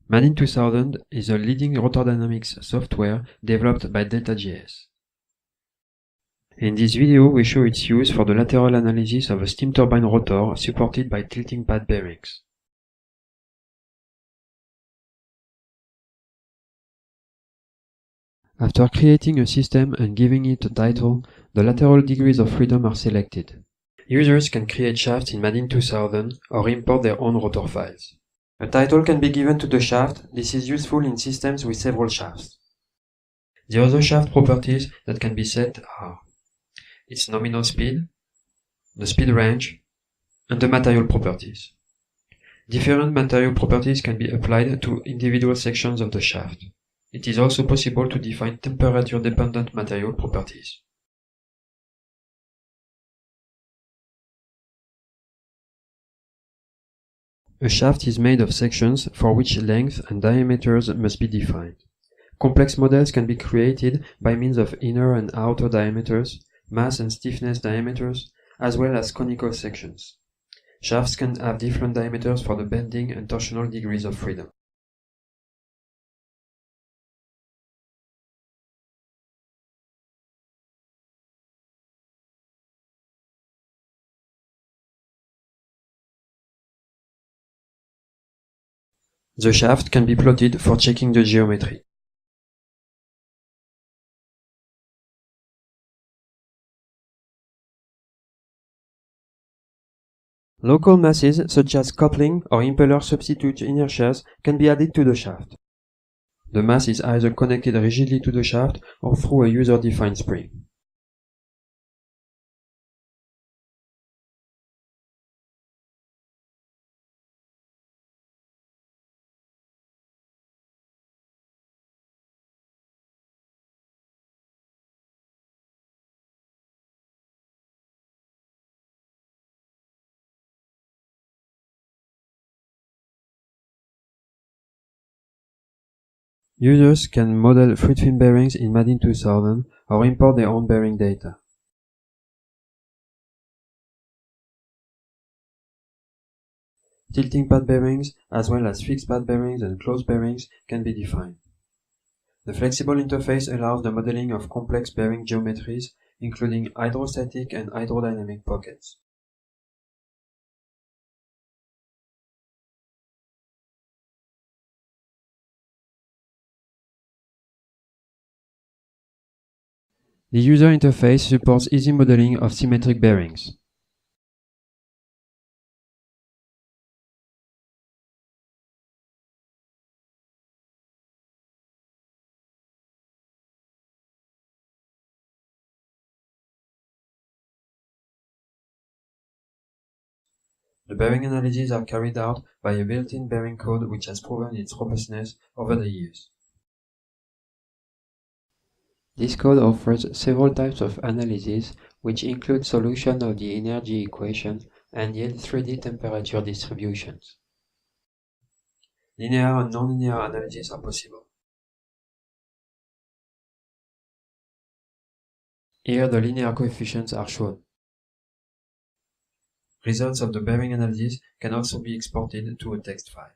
Madin 2000 is a leading rotor dynamics software developed by Delta.js. In this video, we show its use for the lateral analysis of a steam turbine rotor supported by tilting pad bearings. After creating a system and giving it a title, the lateral degrees of freedom are selected. Users can create shafts in Madin 2000 or import their own rotor files. A title can be given to the shaft. This is useful in systems with several shafts. The other shaft properties that can be set are its nominal speed, the speed range, and the material properties. Different material properties can be applied to individual sections of the shaft. It is also possible to define temperature-dependent material properties. A shaft is made of sections for which length and diameters must be defined. Complex models can be created by means of inner and outer diameters, mass and stiffness diameters, as well as conical sections. Shafts can have different diameters for the bending and torsional degrees of freedom. The shaft can be plotted for checking the geometry. Local masses, such as coupling or impeller substitute inertias, can be added to the shaft. The mass is either connected rigidly to the shaft or through a user-defined spring. Users can model fluid film bearings in Madin 2000 or import their own bearing data. Tilting pad bearings, as well as fixed pad bearings and closed bearings, can be defined. The flexible interface allows the modeling of complex bearing geometries, including hydrostatic and hydrodynamic pockets. The user interface supports easy modeling of symmetric bearings. The bearing analyses are carried out by a built-in bearing code which has proven its robustness over the years. This code offers several types of analysis, which include solution of the energy equation and yield 3D temperature distributions. Linear and nonlinear analysis are possible. Here the linear coefficients are shown. Results of the bearing analysis can also be exported to a text file.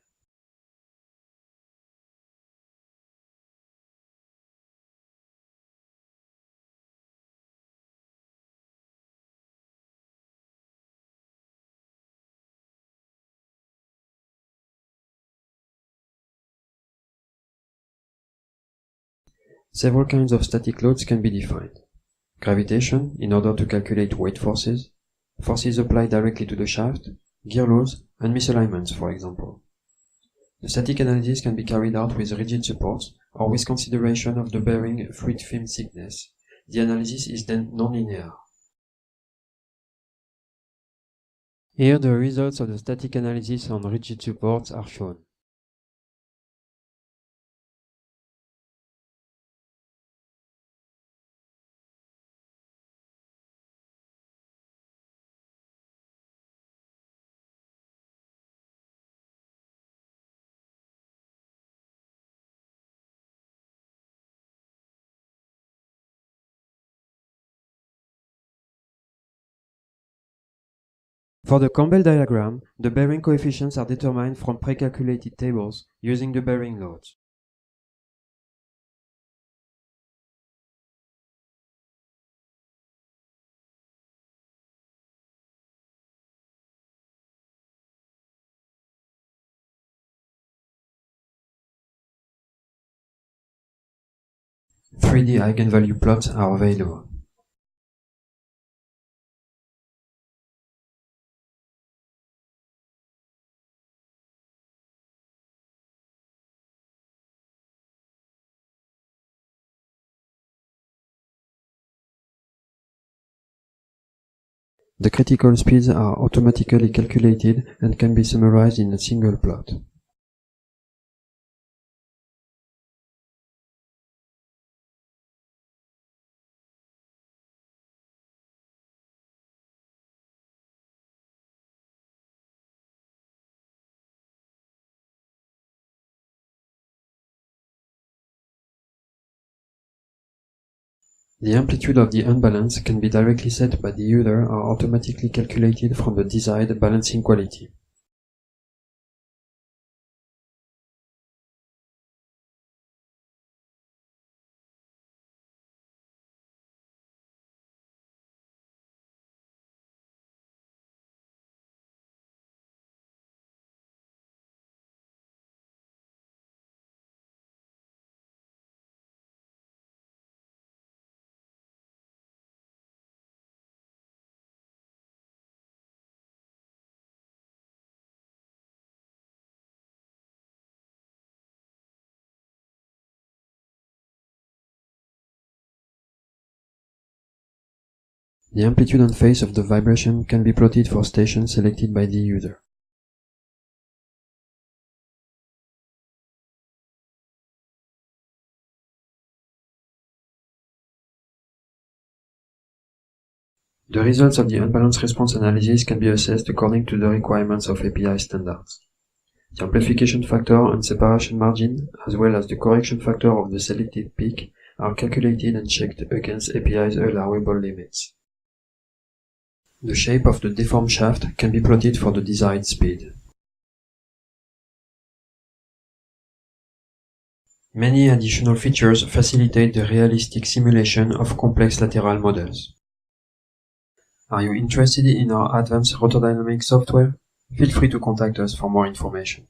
Several kinds of static loads can be defined. Gravitation, in order to calculate weight forces, forces applied directly to the shaft, gear loads, and misalignments, for example. The static analysis can be carried out with rigid supports or with consideration of the bearing fluid film thickness. The analysis is then nonlinear. Here the results of the static analysis on rigid supports are shown. For the Campbell diagram, the bearing coefficients are determined from pre-calculated tables using the bearing loads. Three-D eigenvalue plots are available. The critical speeds are automatically calculated and can be summarized in a single plot. The amplitude of the unbalance can be directly set by the user or automatically calculated from the desired balancing quality. The amplitude and phase of the vibration can be plotted for stations selected by the user. The results of the unbalanced response analysis can be assessed according to the requirements of API standards. The amplification factor and separation margin, as well as the correction factor of the selected peak, are calculated and checked against API's allowable limits. The shape of the deformed shaft can be plotted for the desired speed. Many additional features facilitate the realistic simulation of complex lateral models. Are you interested in our advanced rotordynamic software? Feel free to contact us for more information.